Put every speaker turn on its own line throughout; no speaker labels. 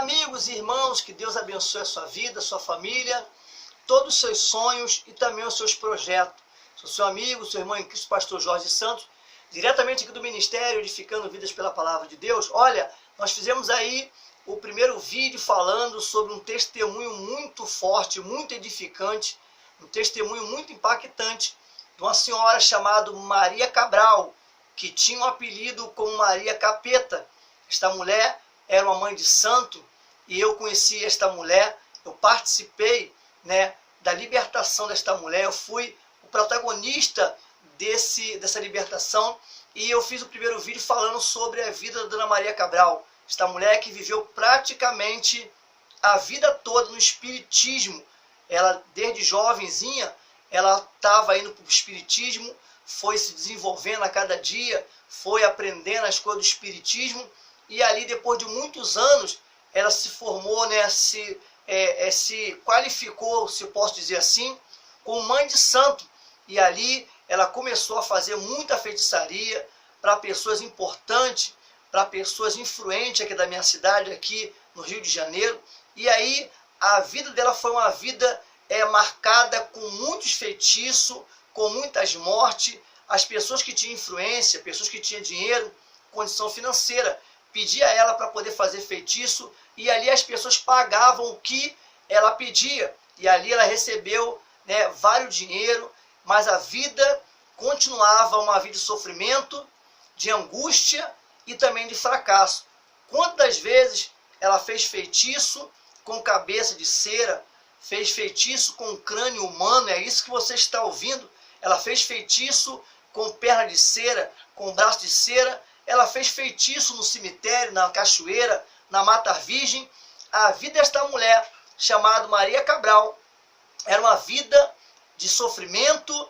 Amigos e irmãos, que Deus abençoe a sua vida, a sua família, todos os seus sonhos e também os seus projetos. Sou seu amigo, seu irmão em Cristo, pastor Jorge Santos, diretamente aqui do Ministério Edificando Vidas pela Palavra de Deus. Olha, nós fizemos aí o primeiro vídeo falando sobre um testemunho muito forte, muito edificante, um testemunho muito impactante de uma senhora chamada Maria Cabral, que tinha um apelido como Maria Capeta. Esta mulher era uma mãe de santo e eu conheci esta mulher, eu participei, da libertação desta mulher, eu fui o protagonista dessa libertação e eu fiz o primeiro vídeo falando sobre a vida da Dona Maria Cabral, esta mulher que viveu praticamente a vida toda no espiritismo. Ela, desde jovenzinha, ela estava indo para o espiritismo, foi se desenvolvendo a cada dia, foi aprendendo as coisas do espiritismo, e ali, depois de muitos anos, ela se formou, se qualificou, se eu posso dizer assim, como mãe de santo. E ali ela começou a fazer muita feitiçaria para pessoas importantes, para pessoas influentes aqui da minha cidade, aqui no Rio de Janeiro. E aí a vida dela foi uma vida marcada com muitos feitiços, com muitas mortes. As pessoas que tinham influência, pessoas que tinham dinheiro, condição financeira, pedia a ela para poder fazer feitiço, e ali as pessoas pagavam o que ela pedia, e ali ela recebeu vários dinheiro, mas a vida continuava uma vida de sofrimento, de angústia e também de fracasso. Quantas vezes ela fez feitiço com cabeça de cera, fez feitiço com crânio humano, é isso que você está ouvindo? Ela fez feitiço com perna de cera, com braço de cera. Ela fez feitiço no cemitério, na cachoeira, na Mata Virgem. A vida desta mulher, chamada Maria Cabral, era uma vida de sofrimento,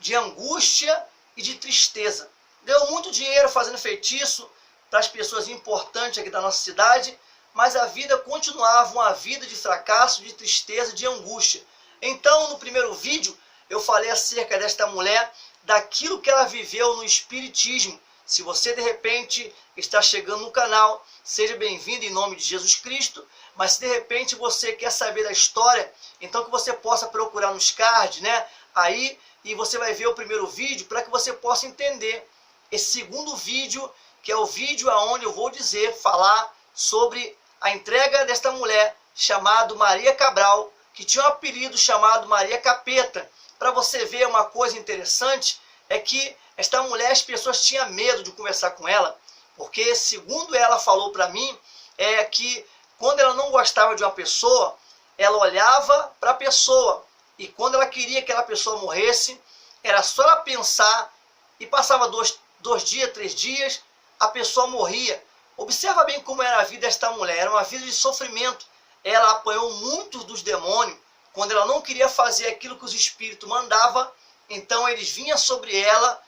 de angústia e de tristeza. Ganhou muito dinheiro fazendo feitiço para as pessoas importantes aqui da nossa cidade, mas a vida continuava uma vida de fracasso, de tristeza, de angústia. Então, no primeiro vídeo, eu falei acerca desta mulher, daquilo que ela viveu no espiritismo. Se você, de repente, está chegando no canal, seja bem-vindo em nome de Jesus Cristo. Mas se, de repente, você quer saber da história, então que você possa procurar nos cards, aí, e você vai ver o primeiro vídeo para que você possa entender esse segundo vídeo, que é o vídeo onde eu vou falar sobre a entrega desta mulher, chamada Maria Cabral, que tinha um apelido chamado Maria Capeta. Para você ver uma coisa interessante, é que esta mulher, as pessoas tinham medo de conversar com ela, porque, segundo ela falou para mim, é que quando ela não gostava de uma pessoa, ela olhava para a pessoa, e quando ela queria que aquela pessoa morresse, era só ela pensar, e passava dois dias, 3 dias, a pessoa morria. Observa bem como era a vida desta mulher, era uma vida de sofrimento. Ela apanhou muito dos demônios, quando ela não queria fazer aquilo que os espíritos mandavam, então eles vinham sobre ela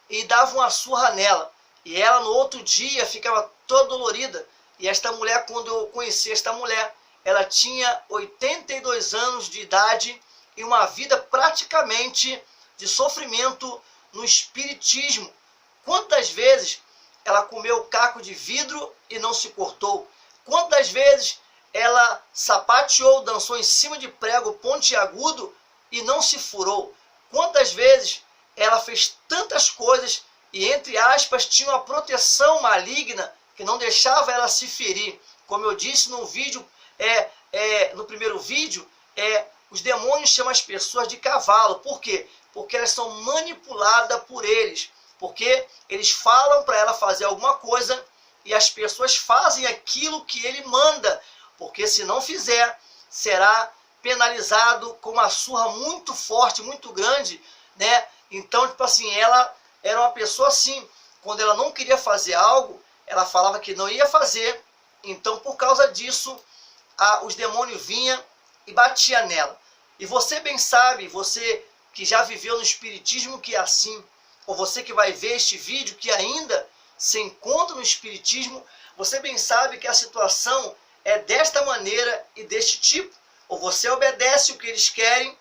e davam uma surra nela. E ela no outro dia ficava toda dolorida. E esta mulher, quando eu conheci esta mulher, ela tinha 82 anos de idade e uma vida praticamente de sofrimento no espiritismo. Quantas vezes ela comeu caco de vidro e não se cortou? Quantas vezes ela sapateou, dançou em cima de prego pontiagudo e não se furou? Quantas vezes ela fez tantas coisas e, entre aspas, tinha uma proteção maligna que não deixava ela se ferir. Como eu disse no vídeo, no primeiro vídeo, os demônios chamam as pessoas de cavalo. Por quê? Porque elas são manipuladas por eles. Porque eles falam para ela fazer alguma coisa e as pessoas fazem aquilo que ele manda. Porque se não fizer, será penalizado com uma surra muito forte, muito grande, Então, tipo assim, ela era uma pessoa assim, quando ela não queria fazer algo, ela falava que não ia fazer, então por causa disso, os demônios vinham e batiam nela. E você bem sabe, você que já viveu no espiritismo que é assim, ou você que vai ver este vídeo que ainda se encontra no espiritismo, você bem sabe que a situação é desta maneira e deste tipo. Ou você obedece o que eles querem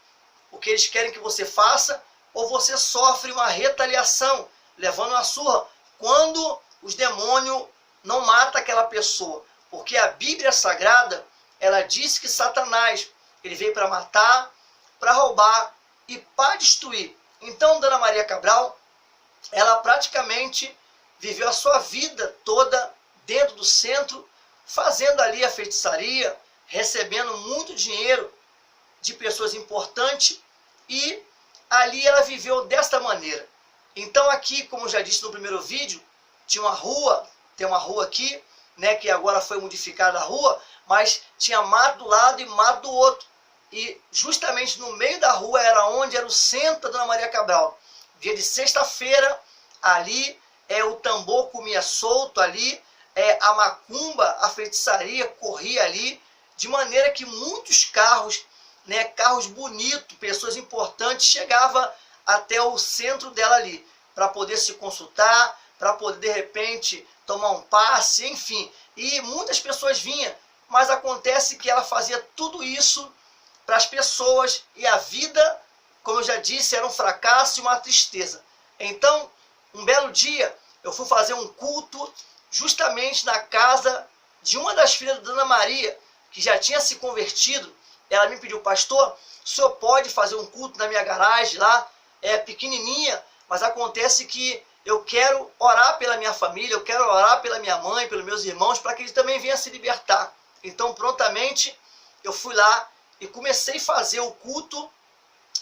que você faça, ou você sofre uma retaliação, levando uma surra, quando os demônios não matam aquela pessoa. Porque a Bíblia Sagrada, ela diz que Satanás, ele veio para matar, para roubar e para destruir. Então, Dona Maria Cabral, ela praticamente viveu a sua vida toda dentro do centro, fazendo ali a feitiçaria, recebendo muito dinheiro de pessoas importantes, e ali ela viveu desta maneira. Então aqui, como eu já disse no primeiro vídeo, tinha uma rua, tem uma rua aqui, né, que agora foi modificada a rua, mas tinha mato do lado e mato do outro. E justamente no meio da rua era onde era o centro da Dona Maria Cabral. Dia de sexta-feira, ali o tambor comia solto ali, a macumba, a feitiçaria corria ali, de maneira que muitos carros, né, carros bonitos, pessoas importantes, chegavam até o centro dela ali, para poder se consultar, para poder de repente tomar um passe, enfim. E muitas pessoas vinham, mas acontece que ela fazia tudo isso para as pessoas, e a vida, como eu já disse, era um fracasso e uma tristeza. Então, um belo dia, eu fui fazer um culto justamente na casa de uma das filhas da Dona Maria, que já tinha se convertido. Ela me pediu: pastor, o senhor pode fazer um culto na minha garagem lá? É pequenininha, mas acontece que eu quero orar pela minha família, eu quero orar pela minha mãe, pelos meus irmãos, para que eles também venham se libertar. Então, prontamente, eu fui lá e comecei a fazer o culto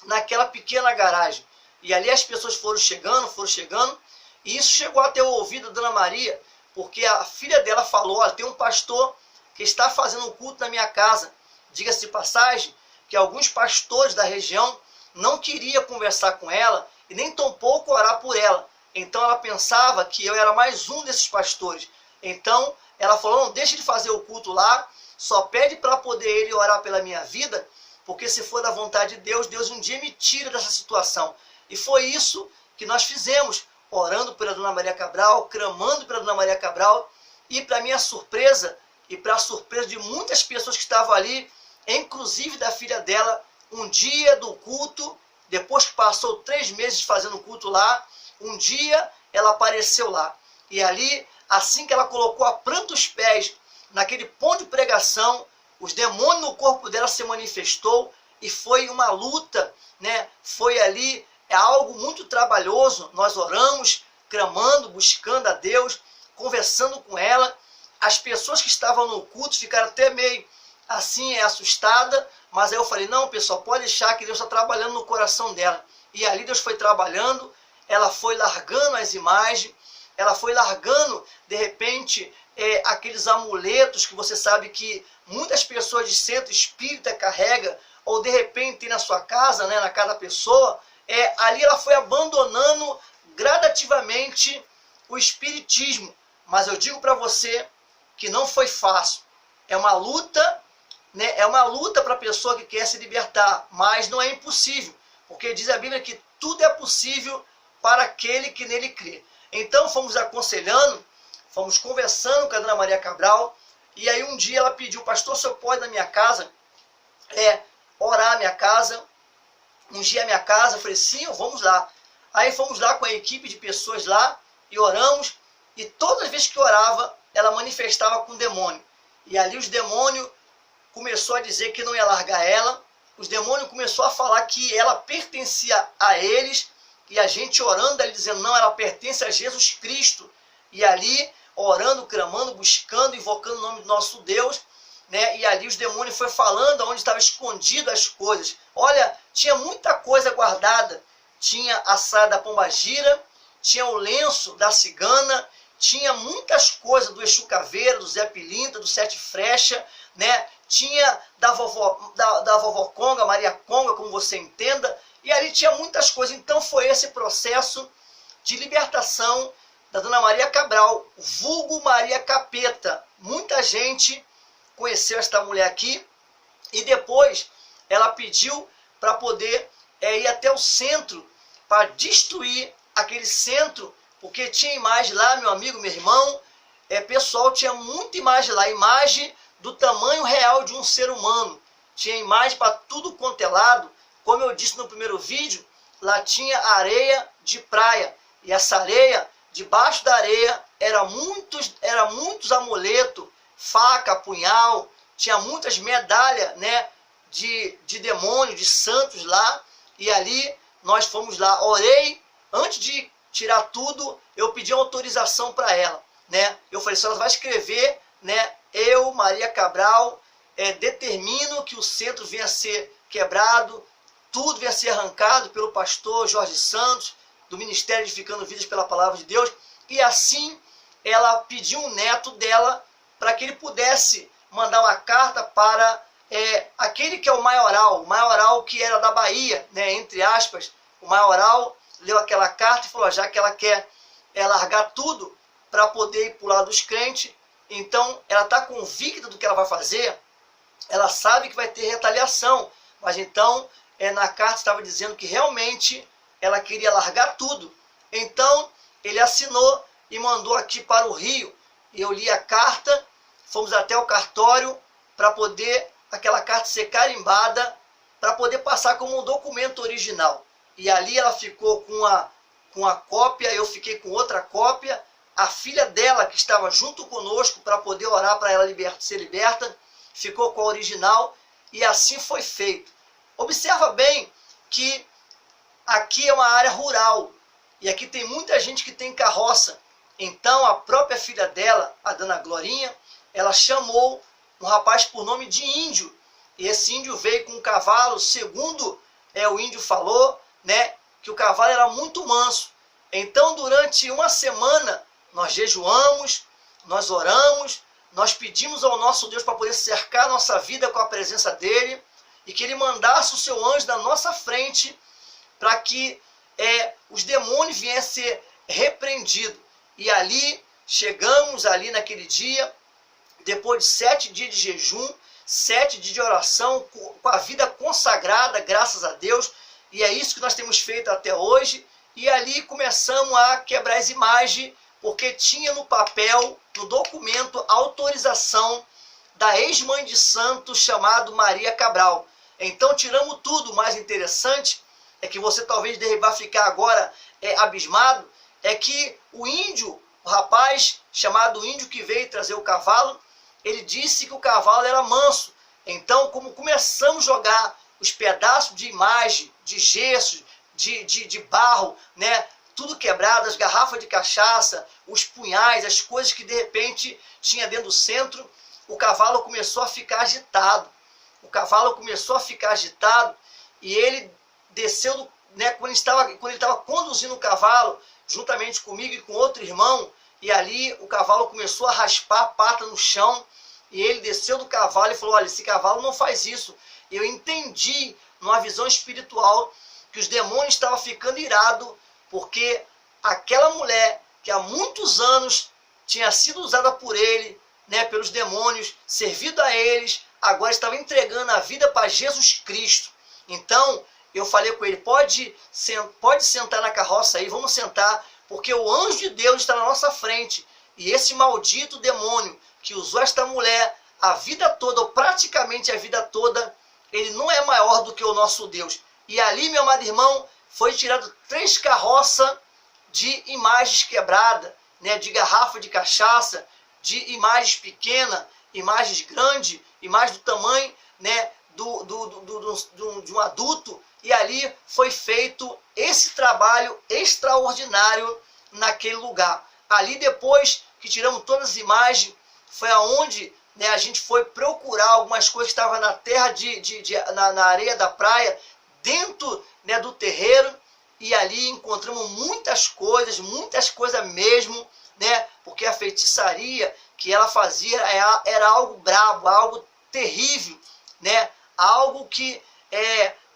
naquela pequena garagem. E ali as pessoas foram chegando, e isso chegou até o ouvido da Dona Maria, porque a filha dela falou: olha, tem um pastor que está fazendo um culto na minha casa. Diga-se de passagem que alguns pastores da região não queriam conversar com ela e nem tampouco orar por ela. Então ela pensava que eu era mais um desses pastores. Então ela falou: não, deixa de fazer o culto lá, só pede para poder ele orar pela minha vida, porque se for da vontade de Deus, Deus um dia me tira dessa situação. E foi isso que nós fizemos, orando pela Dona Maria Cabral, clamando pela Dona Maria Cabral, e para minha surpresa, e para a surpresa de muitas pessoas que estavam ali, inclusive da filha dela, um dia do culto, depois que passou 3 meses fazendo o culto lá, um dia ela apareceu lá. E ali, assim que ela colocou a planta dos pés naquele ponto de pregação, os demônios no corpo dela se manifestou, e foi uma luta, né? Foi ali algo muito trabalhoso. Nós oramos, clamando, buscando a Deus, conversando com ela. As pessoas que estavam no culto ficaram até meio assim, assustada, mas aí eu falei: não, pessoal, pode deixar que Deus está trabalhando no coração dela. E ali Deus foi trabalhando, ela foi largando as imagens, ela foi largando, de repente, aqueles amuletos que você sabe que muitas pessoas de centro espírita carregam, ou de repente tem na sua casa, né, na casa da pessoa. Ali ela foi abandonando gradativamente o espiritismo. Mas eu digo para você que não foi fácil. É uma luta, né? É uma luta para a pessoa que quer se libertar, mas não é impossível, porque diz a Bíblia que tudo é possível para aquele que nele crê. Então fomos aconselhando, fomos conversando com a Dona Maria Cabral, e aí um dia ela pediu: pastor, o senhor pode na minha casa orar a minha casa, ungir a minha casa? Eu falei: sim, vamos lá. Aí fomos lá com a equipe de pessoas lá e oramos, e todas as vezes que orava, ela manifestava com o demônio. E ali os demônios começou a dizer que não ia largar ela, os demônios começou a falar que ela pertencia a eles, e a gente orando ali dizendo: não, ela pertence a Jesus Cristo. E ali orando, clamando, buscando, invocando o nome do nosso Deus, né? E ali os demônios foi falando onde estava escondido as coisas. Olha, tinha muita coisa guardada. Tinha a saia da pombagira, tinha o lenço da cigana, tinha muitas coisas do Exu Caveira, do Zé Pilintra, do Sete Frecha, né? Tinha da vovó Conga, Maria Conga, como você entenda, e ali tinha muitas coisas. Então foi esse processo de libertação da Dona Maria Cabral, vulgo Maria Capeta. Muita gente conheceu esta mulher aqui, e depois ela pediu para poder ir até o centro, para destruir aquele centro, porque tinha imagem lá, meu amigo, meu irmão, pessoal, tinha muita imagem lá, imagem do tamanho real de um ser humano, tinha imagem para tudo quanto é lado. Como eu disse no primeiro vídeo, lá tinha areia de praia, e essa areia, debaixo da areia, era muitos amuletos, faca, punhal, tinha muitas medalhas, né, de demônio, de santos lá, e ali nós fomos lá, orei, antes de tirar tudo, eu pedi autorização para ela, né, eu falei, se ela vai escrever, né, eu, Maria Cabral, determino que o centro venha a ser quebrado, tudo venha a ser arrancado pelo pastor Jorge Santos, do Ministério Edificando Vidas pela Palavra de Deus, e assim ela pediu um neto dela para que ele pudesse mandar uma carta para aquele que é o maioral que era da Bahia, né, entre aspas. O maioral leu aquela carta e falou, já que ela quer largar tudo para poder ir para o lado dos crentes, então ela está convicta do que ela vai fazer, ela sabe que vai ter retaliação, mas então na carta estava dizendo que realmente ela queria largar tudo. Então ele assinou e mandou aqui para o Rio. Eu li a carta, fomos até o cartório para poder aquela carta ser carimbada, para poder passar como um documento original. E ali ela ficou com a cópia, eu fiquei com outra cópia. A filha dela, que estava junto conosco para poder orar para ela ser liberta, ficou com a original, e assim foi feito. Observa bem que aqui é uma área rural, e aqui tem muita gente que tem carroça. Então a própria filha dela, a dona Glorinha, ela chamou um rapaz por nome de Índio, e esse índio veio com um cavalo, segundo o índio falou, né, que o cavalo era muito manso. Então durante uma semana nós jejuamos, nós oramos, nós pedimos ao nosso Deus para poder cercar a nossa vida com a presença dele, e que ele mandasse o seu anjo na nossa frente para que os demônios viessem a ser repreendidos. E ali, chegamos ali naquele dia, depois de 7 dias de jejum, 7 dias de oração, com a vida consagrada, graças a Deus, e é isso que nós temos feito até hoje. E ali começamos a quebrar as imagens, porque tinha no papel, no documento, autorização da ex-mãe de santo chamado Maria Cabral. Então tiramos tudo. Mais interessante é que você talvez vai ficar agora abismado, é que o índio, o rapaz chamado índio que veio trazer o cavalo, ele disse que o cavalo era manso. Então, como começamos a jogar os pedaços de imagem, de gesso, de barro, né, tudo quebrado, as garrafas de cachaça, os punhais, as coisas que de repente tinha dentro do centro, o cavalo começou a ficar agitado. O cavalo começou a ficar agitado e ele desceu, né, quando ele estava conduzindo o cavalo, juntamente comigo e com outro irmão, e ali o cavalo começou a raspar a pata no chão, e ele desceu do cavalo e falou, olha, esse cavalo não faz isso. Eu entendi, numa visão espiritual, que os demônios estavam ficando irados, porque aquela mulher que há muitos anos tinha sido usada por ele, né, pelos demônios, servido a eles, agora estava entregando a vida para Jesus Cristo. Então, eu falei com ele, pode sentar na carroça aí, vamos sentar, porque o anjo de Deus está na nossa frente. E esse maldito demônio que usou esta mulher a vida toda, ou praticamente a vida toda, ele não é maior do que o nosso Deus. E ali, meu amado irmão, foi tirado 3 carroças de imagens quebradas, né, de garrafa de cachaça, de imagens pequenas, imagens grandes, imagens do tamanho, né, de um adulto. E ali foi feito esse trabalho extraordinário naquele lugar. Ali, depois que tiramos todas as imagens, foi aonde, né, a gente foi procurar algumas coisas que estavam na terra, na areia da praia, dentro, né, do terreiro, e ali encontramos muitas coisas mesmo, né, porque a feitiçaria que ela fazia era algo brabo, algo terrível, né, algo que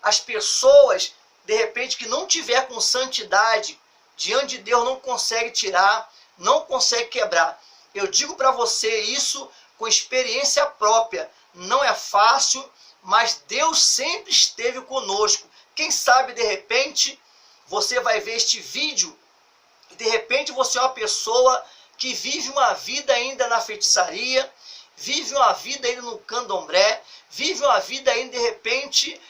as pessoas, de repente, que não tiver com santidade, diante de Deus não consegue tirar, não consegue quebrar. Eu digo para você isso com experiência própria. Não é fácil, mas Deus sempre esteve conosco. Quem sabe, de repente, você vai ver este vídeo e de repente você é uma pessoa que vive uma vida ainda na feitiçaria, vive uma vida ainda no candomblé, vive uma vida ainda, de repente,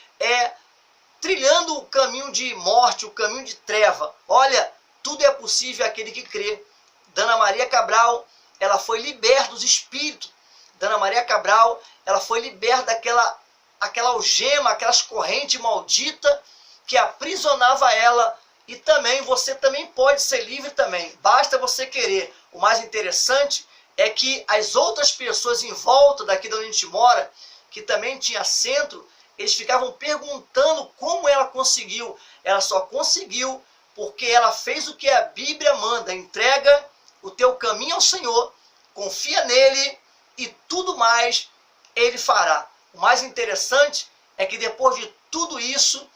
trilhando o caminho de morte, o caminho de treva. Olha, tudo é possível àquele que crê. Dona Maria Cabral, ela foi liberta dos espíritos. Dana Maria Cabral, ela foi liberta daquela algema, aquelas correntes malditas que aprisionava ela. E também, você também pode ser livre também, basta você querer. O mais interessante é que as outras pessoas em volta daqui de onde a gente mora, que também tinha centro, eles ficavam perguntando como ela conseguiu. Ela só conseguiu porque ela fez o que a Bíblia manda: entrega o teu caminho ao Senhor, confia nele e tudo mais ele fará. O mais interessante é que depois de tudo isso,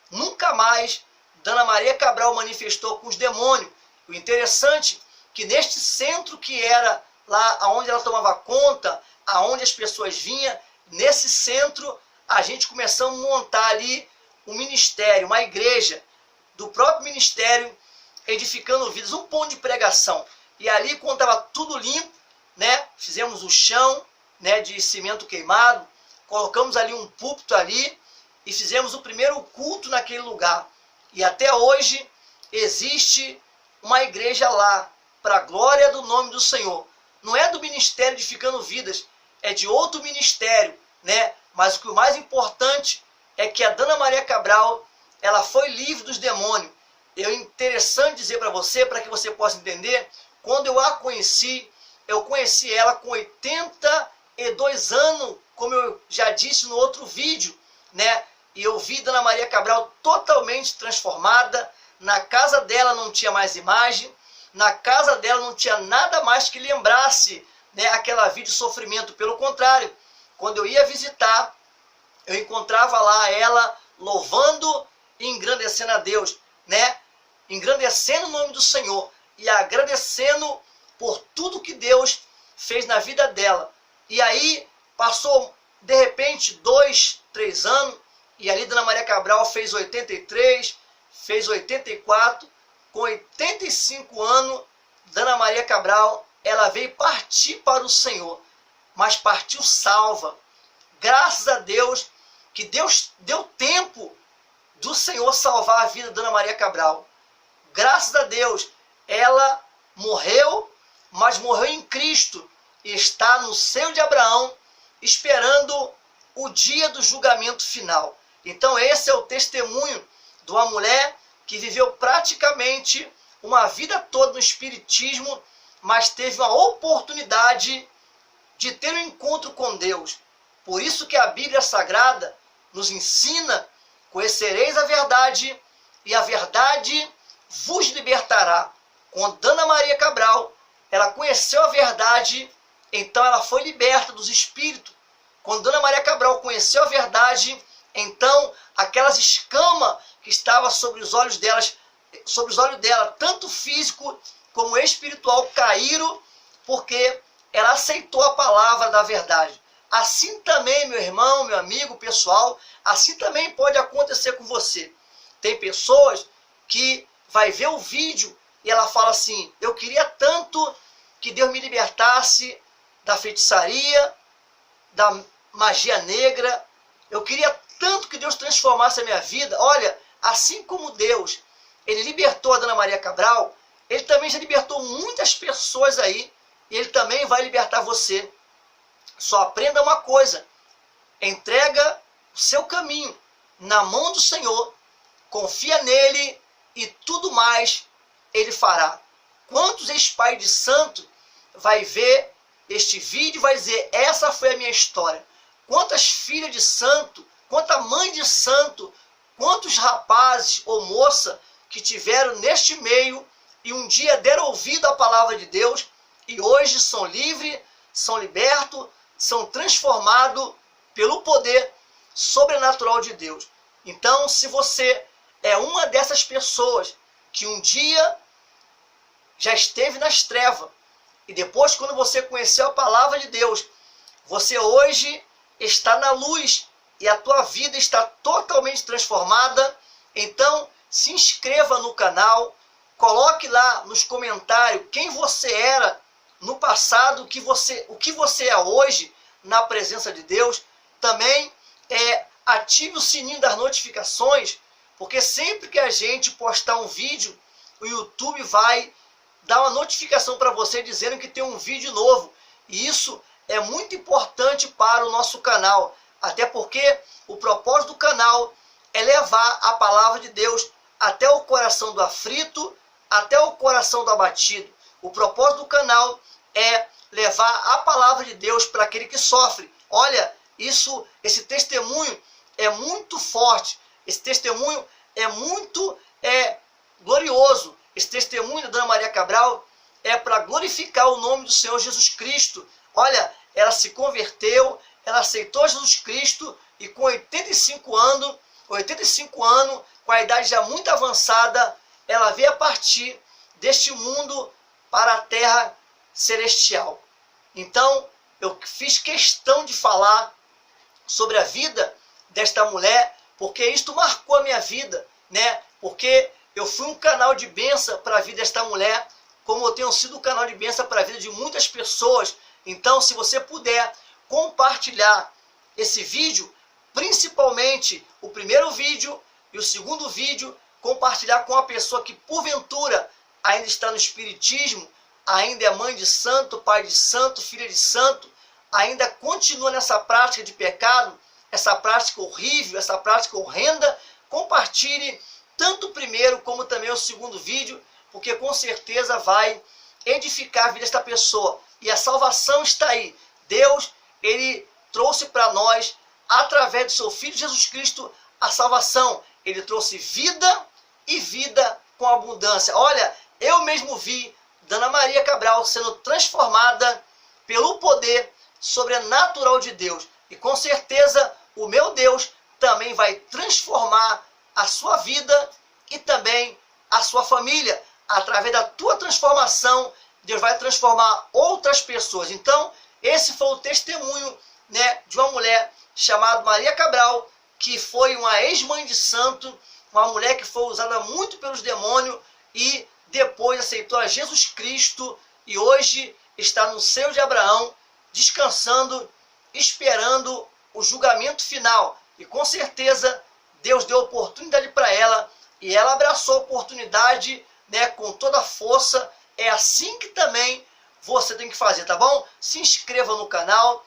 nunca mais Dana Maria Cabral manifestou com os demônios. O interessante é que neste centro que era lá onde ela tomava conta, aonde as pessoas vinham, nesse centro a gente começou a montar ali um ministério, uma igreja do próprio ministério, edificando vidas, um ponto de pregação. E ali, quando estava tudo limpo, né, fizemos o chão, né, de cimento queimado, colocamos ali um púlpito ali e fizemos o primeiro culto naquele lugar. E até hoje existe uma igreja lá, para a glória do nome do Senhor. Não é do ministério Edificando Vidas, é de outro ministério, né? Mas o mais importante é que a Dana Maria Cabral, ela foi livre dos demônios. É interessante dizer para você, para que você possa entender, quando eu a conheci, eu conheci ela com 82 anos, como eu já disse no outro vídeo, né? E eu vi Dana Maria Cabral totalmente transformada. Na casa dela não tinha mais imagem, na casa dela não tinha nada mais que lembrasse, né, aquela vida de sofrimento. Pelo contrário, quando eu ia visitar, eu encontrava lá ela louvando e engrandecendo a Deus, né? Engrandecendo o nome do Senhor e agradecendo por tudo que Deus fez na vida dela. E aí passou de repente 2, 3 anos, e ali Dana Maria Cabral fez 83, fez 84, com 85 anos, Dana Maria Cabral, ela veio partir para o Senhor, mas partiu salva. Graças a Deus, que Deus deu tempo do Senhor salvar a vida de Dana Maria Cabral. Graças a Deus, ela morreu, mas morreu em Cristo, e está no seio de Abraão, esperando o dia do julgamento final. Então esse é o testemunho de uma mulher que viveu praticamente uma vida toda no espiritismo, mas teve uma oportunidade de ter um encontro com Deus. Por isso que a Bíblia Sagrada nos ensina: conhecereis a verdade e a verdade vos libertará. Quando Dana Maria Cabral, ela conheceu a verdade, então ela foi liberta dos espíritos. Quando Dana Maria Cabral conheceu a verdade, então aquelas escamas que estavam sobre os olhos dela, tanto físico como espiritual, caíram, porque ela aceitou a palavra da verdade. Assim também, meu irmão, meu amigo, pessoal, assim também pode acontecer com você. Tem pessoas que vai ver o vídeo e ela fala assim: eu queria tanto que Deus me libertasse da feitiçaria, da magia negra, eu queria tanto que Deus transformasse a minha vida. Olha, assim como Deus, ele libertou a Dana Maria Cabral, ele também já libertou muitas pessoas aí, e ele também vai libertar você. Só aprenda uma coisa: entrega o seu caminho na mão do Senhor, confia nele e tudo mais ele fará. Quantos ex-pais de santo vai ver este vídeo e vai dizer: essa foi a minha história? Quantas filhas de santo, quanta mãe de santo, quantos rapazes ou moça que tiveram neste meio e um dia deram ouvido à palavra de Deus e hoje são livres, são libertos, são transformados pelo poder sobrenatural de Deus. Então, se você é uma dessas pessoas que um dia já esteve nas trevas e depois, quando você conheceu a palavra de Deus, você hoje está na luz e a tua vida está totalmente transformada, então se inscreva no canal, coloque lá nos comentários quem você era no passado, o que você é hoje na presença de Deus. Também ative o sininho das notificações, porque sempre que a gente postar um vídeo, o YouTube vai dar uma notificação para você dizendo que tem um vídeo novo. E isso é muito importante para o nosso canal, até porque o propósito do canal é levar a palavra de Deus até o coração do aflito, até o coração do abatido. O propósito do canal é levar a palavra de Deus para aquele que sofre. Olha, esse testemunho é muito forte, esse testemunho é muito glorioso. Esse testemunho da Dona Maria Cabral é para glorificar o nome do Senhor Jesus Cristo. Olha, ela se converteu, ela aceitou Jesus Cristo e com 85 anos, com a idade já muito avançada, ela veio a partir deste mundo para a terra celestial. Então, eu fiz questão de falar sobre a vida desta mulher, porque isto marcou a minha vida, né? Porque eu fui um canal de bênção para a vida desta mulher, como eu tenho sido um canal de bênção para a vida de muitas pessoas. Então, se você puder compartilhar esse vídeo, principalmente o primeiro vídeo e o segundo vídeo, compartilhar com a pessoa que porventura ainda está no espiritismo, ainda é mãe de santo, pai de santo, filha de santo, ainda continua nessa prática de pecado, essa prática horrível, essa prática horrenda. Compartilhe tanto o primeiro como também o segundo vídeo, porque com certeza vai edificar a vida desta pessoa. E a salvação está aí. Deus, Ele trouxe para nós, através do seu Filho Jesus Cristo, a salvação. Ele trouxe vida e vida com abundância. Olha, eu mesmo vi Dona Maria Cabral sendo transformada pelo poder sobrenatural de Deus. E com certeza o meu Deus também vai transformar a sua vida e também a sua família. Através da tua transformação, Deus vai transformar outras pessoas. Então, esse foi o testemunho, né, de uma mulher chamada Maria Cabral, que foi uma ex-mãe de santo, uma mulher que foi usada muito pelos demônios e depois aceitou a Jesus Cristo e hoje está no seio de Abraão, descansando, esperando o julgamento final. E com certeza Deus deu oportunidade para ela e ela abraçou a oportunidade, né, com toda a força. É assim que também você tem que fazer, tá bom? Se inscreva no canal,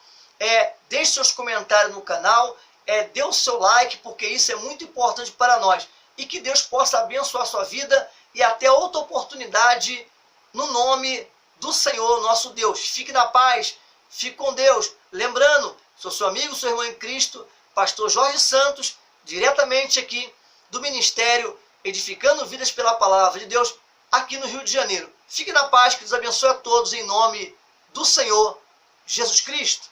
deixe seus comentários no canal, dê o seu like, porque isso é muito importante para nós. E que Deus possa abençoar a sua vida e até outra oportunidade no nome do Senhor nosso Deus. Fique na paz, fique com Deus. Lembrando, sou seu amigo, seu irmão em Cristo, pastor Jorge Santos, diretamente aqui do Ministério Edificando Vidas pela Palavra de Deus, aqui no Rio de Janeiro. Fique na paz, que Deus abençoe a todos em nome do Senhor Jesus Cristo.